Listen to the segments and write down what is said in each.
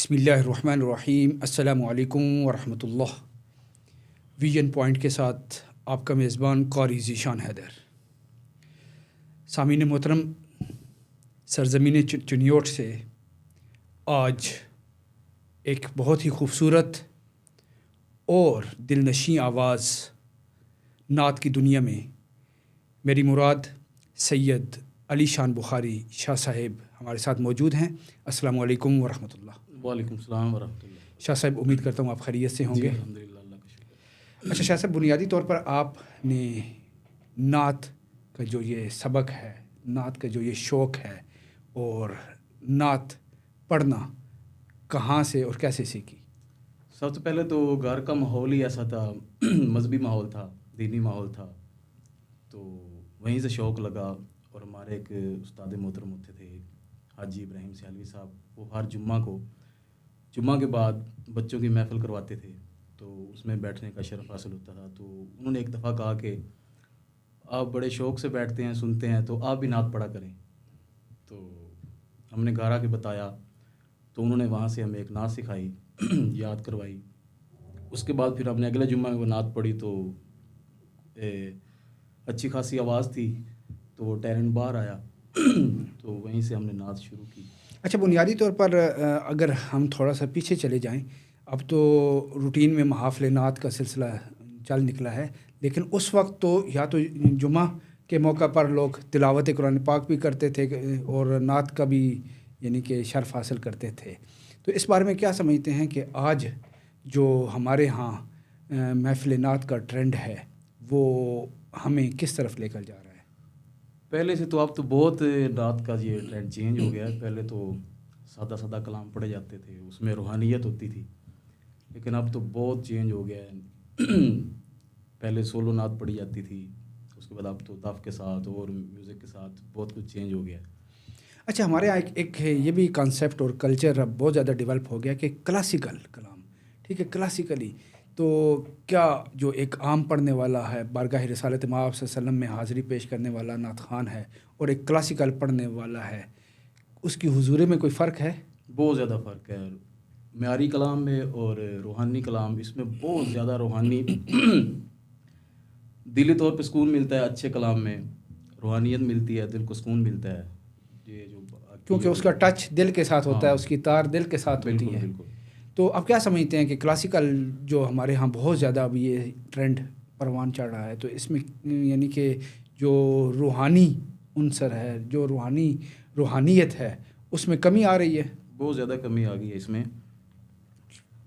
बिस्मिल्लाहिर्रहमानिर्रहीम। अस्सलामु अलैकुम वरहमतुल्लाह। विजन पॉइंट के साथ आपका मेज़बान क़ारी ज़ीशान हैदर। सामीन मोहतरम, सरज़मीन चुनियोट से आज एक बहुत ही खूबसूरत और दिलनशीं आवाज़ नात की दुनिया में मेरी मुराद सैयद अली शान बुखारी शाह साहिब हमारे साथ मौजूद हैं। अस्सलामु अलैकुम वरहमतुल्लाह। वालेकुम सलाम वरहमतुल्लाह। शाह साहब, उम्मीद करता हूँ आप खैरियत से होंगे। अल्हम्दुलिल्लाह, अल्लाह का शुक्र। अच्छा शाह साहब, बुनियादी तौर पर आपने नात का जो ये सबक है, नात का जो ये शौक़ है और नात पढ़ना कहाँ से और कैसे सीखी? सबसे पहले तो घर का माहौल ही ऐसा था, मजहबी माहौल था, दीनी माहौल था, तो वहीं से शौक़ लगा। और हमारे एक उस्ताद मोहतरम होते थे हाजी इब्राहिम सियालवी साहब, वो हर जुम्मा के बाद बच्चों की महफ़िल करवाते थे, तो उसमें बैठने का शरफ़ हासिल होता था। तो उन्होंने एक दफ़ा कहा कि आप बड़े शौक़ से बैठते हैं, सुनते हैं, तो आप भी नात पढ़ा करें। तो हमने घर आके बताया, तो उन्होंने वहाँ से हमें एक नात सिखाई, याद करवाई। उसके बाद फिर हमने अगले जुम्मा में वो नात पढ़ी, तो अच्छी खासी आवाज़ थी, तो वो टैलेंट बाहर आया। तो वहीं से हमने नात शुरू की। अच्छा, बुनियादी तौर पर अगर हम थोड़ा सा पीछे चले जाएं, अब तो रूटीन में महाफ़िल नात का सिलसिला चल निकला है, लेकिन उस वक्त तो या तो जुमा के मौका पर लोग तिलावत कुरान पाक भी करते थे और नात का भी यानी कि शर्फ़ हासिल करते थे। तो इस बारे में क्या समझते हैं कि आज जो हमारे यहाँ महफ़िल नात का ट्रेंड है वो हमें किस तरफ लेकर जा रहा है? पहले से तो अब तो बहुत नात का ये ट्रेंड चेंज हो गया है। पहले तो सादा सादा कलाम पढ़े जाते थे, उसमें रूहानियत होती थी, लेकिन अब तो बहुत चेंज हो गया है। पहले सोलो नात पढ़ी जाती थी, उसके बाद अब तो दफ के साथ और म्यूज़िक के साथ बहुत कुछ चेंज हो गया है। अच्छा, हमारे यहाँ एक ये भी कॉन्सेप्ट और कल्चर अब बहुत ज़्यादा डेवलप हो गया कि क्लासिकल कलाम, ठीक है, क्लासिकली। तो क्या जो एक आम पढ़ने वाला है, बारगाह रिसालत मआब सल्लल्लाहु अलैहि वसल्लम में हाज़िरी पेश करने वाला नात ख़ान है और एक क्लासिकल पढ़ने वाला है, उसकी हुजूरी में कोई फ़र्क है? बहुत ज़्यादा फ़र्क है म्यारी कलाम में और रूहानी कलाम, इसमें बहुत ज़्यादा रूहानी दिली तौर पे सुकून मिलता है। अच्छे कलाम में रूहानियत मिलती है, दिल को सुकून मिलता है। ये जो क्योंकि उसका टच दिल के साथ होता है, उसकी तार दिल के साथ होती बिल्कुल है। बिल्कुल। तो अब क्या समझते हैं कि क्लासिकल जो हमारे यहाँ बहुत ज़्यादा अब ये ट्रेंड परवान चढ़ रहा है, तो इसमें यानी कि जो रूहानी उनसर है, जो रूहानियत है, उसमें कमी आ रही है? बहुत ज़्यादा कमी आ गई है इसमें।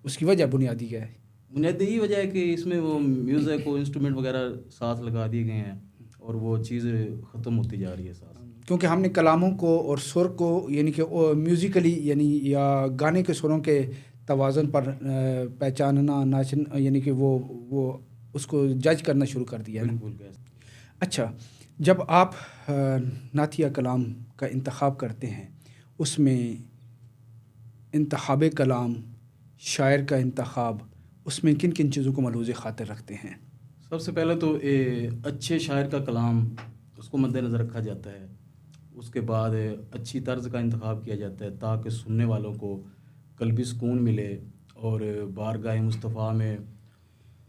उसकी वजह बुनियादी क्या है? बुनियादी यही वजह है कि इसमें वो म्यूज़िक को इंस्ट्रूमेंट वगैरह साथ लगा दिए गए हैं और वो चीज़ ख़त्म होती जा रही है साथ। क्योंकि हमने कलामों को और सुर को यानी कि म्यूज़िकली यानी या गाने के सुरों के तवाज़ुन पर पहचानना, नाचना, यानी कि वो उसको जज करना शुरू कर दिया है ना। बिल्कुल कैसे। अच्छा, जब आप नातिया कलाम का इंतखाब करते हैं, उसमें इंतखाब कलाम, शायर का इंतखाब, उसमें किन किन चीज़ों को मलूज़ ख़ातिर रखते हैं? सबसे पहले तो अच्छे शायर का कलाम उसको मद्देनज़र रखा जाता है। उसके बाद अच्छी तर्ज का इंतखाब किया जाता है ताकि सुनने वालों को क़ल्बी सुकून मिले और बारगाह मुस्तफ़ा में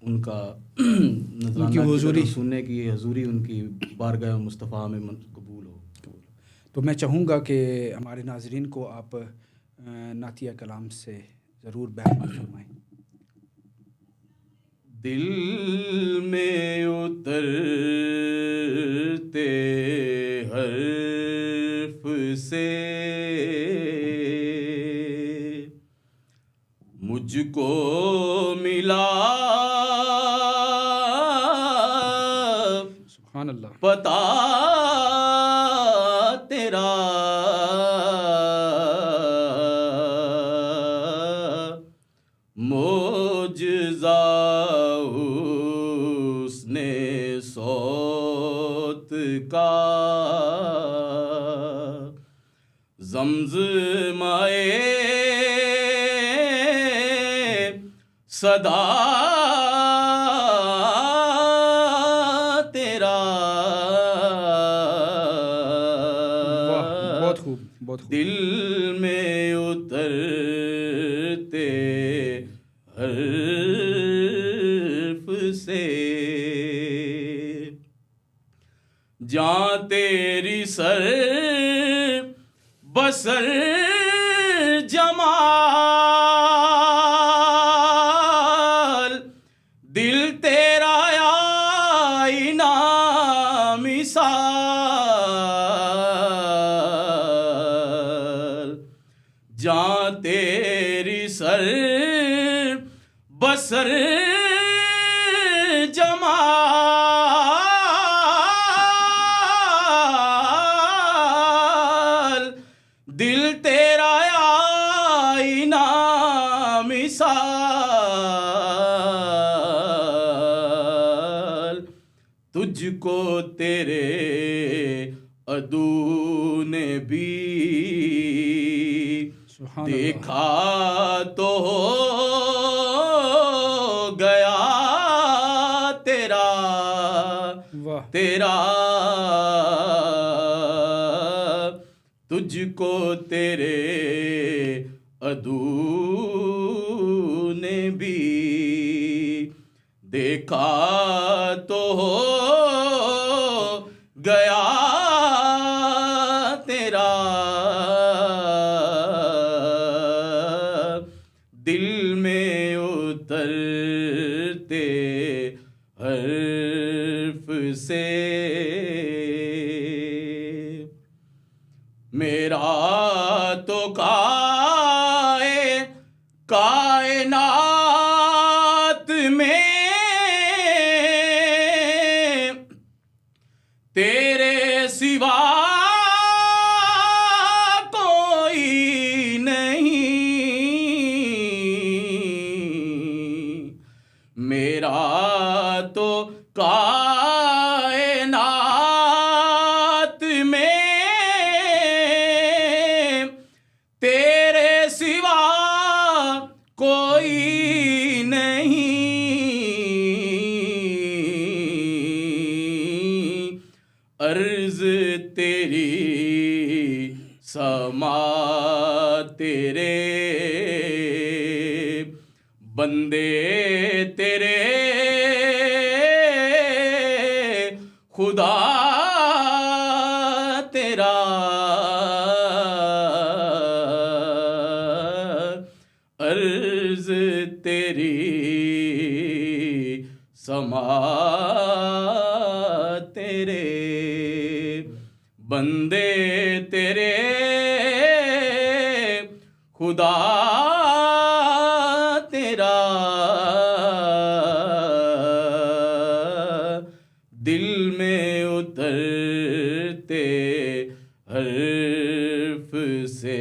उनका उनकी नज़राना की हुज़ूरी। तरफ सुनने की हज़ूरी उनकी बारगाह मुस्तफ़ा में कबूल हो। तो मैं चाहूँगा कि हमारे नाज़रीन को आप नातिया कलाम से ज़रूर बयान फरमाएँ। दिल में उतरते हर्फ से मुझको मिला सुभान अल्लाह। पता तेरा, मोजज़ा उसने सौत का, ज़मज़माए सदा तेरा, वाह, बहुत खूब, बहुत खूब। दिल में उतर सर बसर जमाल, दिल तेरा आईना मिसाल, जान तेरी सर बसर जमाल, दिल तेरा आईना मिसाल, तुझको तेरे अदू ने भी सुभान देखा तो हो गया तेरा वाह तेरा, तुझको तेरे अदू ने भी देखा तो हो गया तेरा, दिल में उतरते हर्फ से मेरा तो कायनात में तेरे सिवा कोई नहीं, मेरा तो कायनात में तेरे सिवा कोई नहीं, अर्ज तेरी समा तेरे बंदे तेरे खुदा तेरा, अर्ज तेरी समा तेरे बंदे तेरे खुदा तेरा, दिल में उतरते हर्फ से।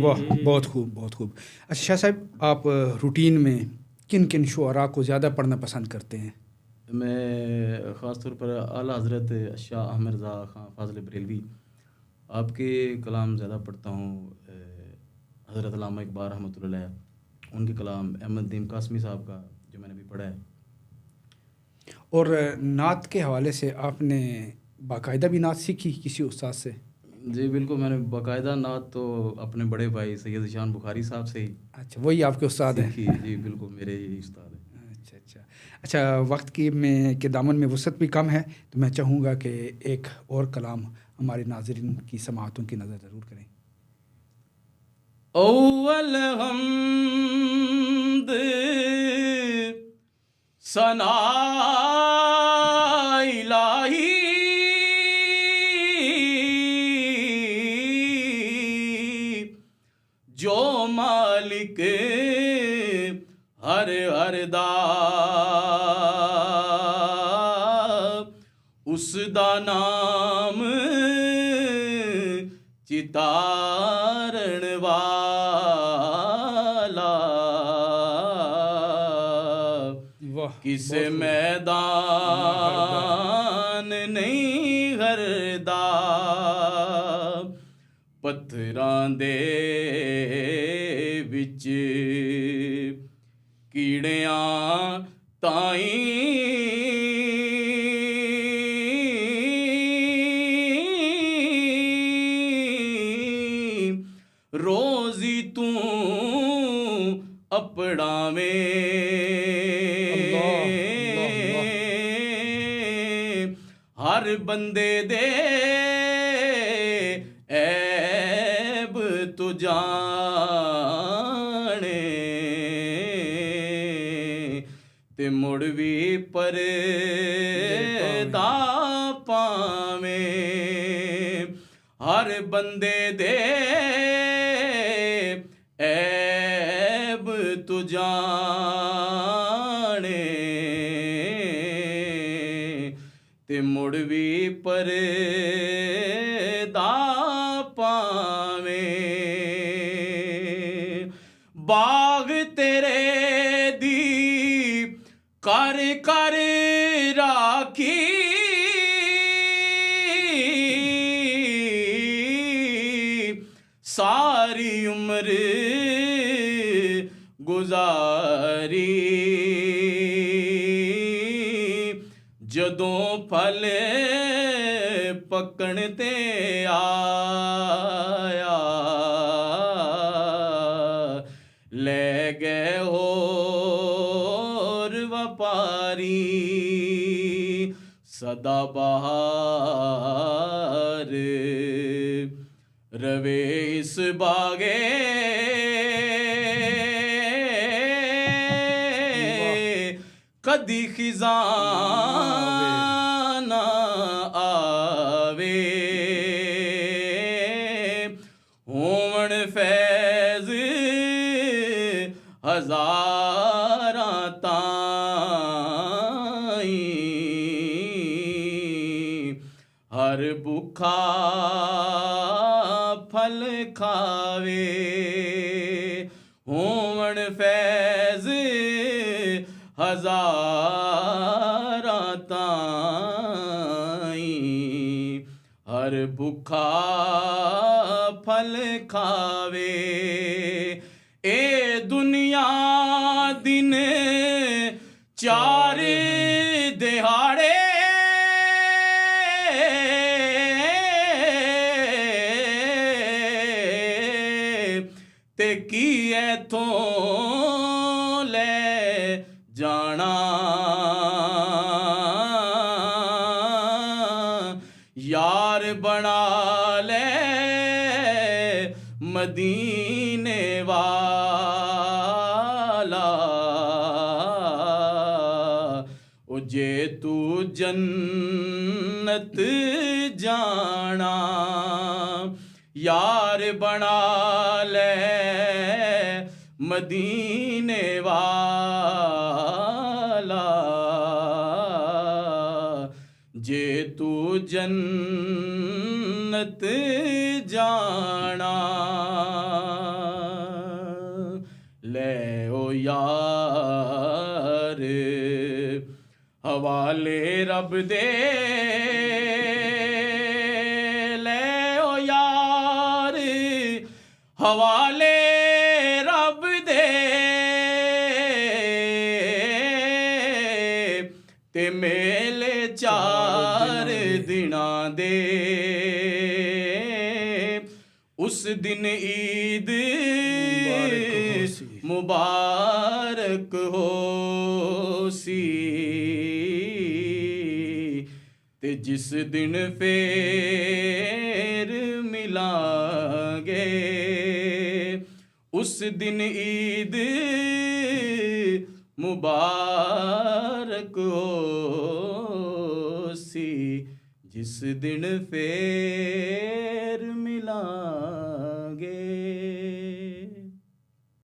वाह बहुत खूब बहुत खूब। अच्छा शाह साहब, आप रूटीन में किन किन शुअरा को ज़्यादा पढ़ना पसंद करते हैं? मैं ख़ास तौर पर आला हज़रत शाह अहमद रज़ा ख़ान फ़ाज़िल बरेलवी आपके कलाम ज़्यादा पढ़ता हूँ। हज़रत अल्लामा इक़बाल रहमतुल्लाह अलैह, उनके कलाम, अहमद नदीम कासमी साहब का जो मैंने भी पढ़ा है। और नात के हवाले से आपने बाकायदा भी नात सीखी किसी उस्ताद से? जी बिल्कुल, मैंने बाकायदा नात तो अपने बड़े भाई सैयद ज़ीशान बुखारी साहब से ही अच्छा, वही आपके उस्ताद हैं? सीखी। जी बिल्कुल, मेरे ही उस्ताद हैं। अच्छा अच्छा अच्छा, वक्त की के दामन में वसअत भी कम है, तो मैं चाहूँगा कि एक और कलाम हमारे नाज़रीन की समाअतों की नज़र ज़रूर करें। औवल हम्द सना इलाही जो मालिक हर दा उस दा नाम चितारण वाला, वाह, किस बहुत खूब। मैदान नहीं हरदा पत्थरां दे विच कीड़ियां ताईं रोज़ी तू अपड़ावें ਬੰਦੇ ਦੇ ਐਬ ਤੂੰ ਜਾਣੇ ਤੇ ਮੁੜ ਵੀ ਪਰਦਾ ਪਾਵੇਂ ਹਰ ਬੰਦੇ ਦੇ ਐਬ ਤੂੰ ਜਾਣੇ ਤੇ ਮੁੜ ਵੀ ਪਰਦਾ ਪਾਵੇਂ ਬਾਗ ਤੇਰੇ ਦੀ ਕਰ ਕਰ ਰਾਖੀ ਸਾਰੀ ਉਮਰ ਗੁਜ਼ਾਰੀ ਜਦੋਂ ਫਲ ਪੱਕਣ ਤੇ ਆਇਆ ਲੈ ਗਏ ਹੋਰ ਵਪਾਰੀ ਸਦਾ ਬਹਾਰ ਰਵੇ ਇਸ ਬਾਗੇ ਕਦੀ ਖਿਜ਼ਾਨ ਨਾ ਆਵੇ ਹੋਵਣ ਫੈਜ਼ ਹਜ਼ਾਰਾਂ ਤਾਈਂ ਹਰ ਭੁੱਖਾ ਫਲ ਖਾਵੇ ਹੋਵਣ ਫੈਜ਼ ਹਜ਼ਾਰਾਂ ਤਾਈਂ ਹਰ ਭੁੱਖਾ ਫਲ ਖਾਵੇ ਇਹ ਦੁਨੀਆ ਦਿਨ ਚਾਰ ਦਿਹਾੜੇ ਤੇ ਕੀ ਐਥੋਂ ਲੈ ਜਾਣਾ ਯਾਰ ਬਣਾ ਲੈ ਮਦੀਨੇ ਵਾਲਾ ਉਹ ਜੇ ਤੂੰ ਜੰਨਤ ਜਾਣਾ ਯਾਰ ਬਣਾ ਲੈ ਮਦੀਨੇ ਵਾਲਾ ਜੇ ਤੂੰ ਜੰਨਤ ਜਾਣਾ ਲੈ ਓ ਯਾਰ ਹਵਾਲੇ ਰੱਬ ਦੇ ਲੈ ਓ ਯਾਰ ਹਵਾਲੇ ਰੱਬ ਦੇ ਤੇ ਮੇਲੇ ਚਾਰ ਦਿਨਾਂ ਦੇ ਉਸ ਦਿਨ ਈਦ ਮੁਬਾਰਕ ਹੋਸੀ ਤੇ ਜਿਸ ਦਿਨ ਫੇਰ ਮਿਲਾਂਗੇ ਉਸ ਦਿਨ ਈਦ ਮੁਬਾਰਕ ਹੋਸੀ ਜਿਸ ਦਿਨ ਫੇਰ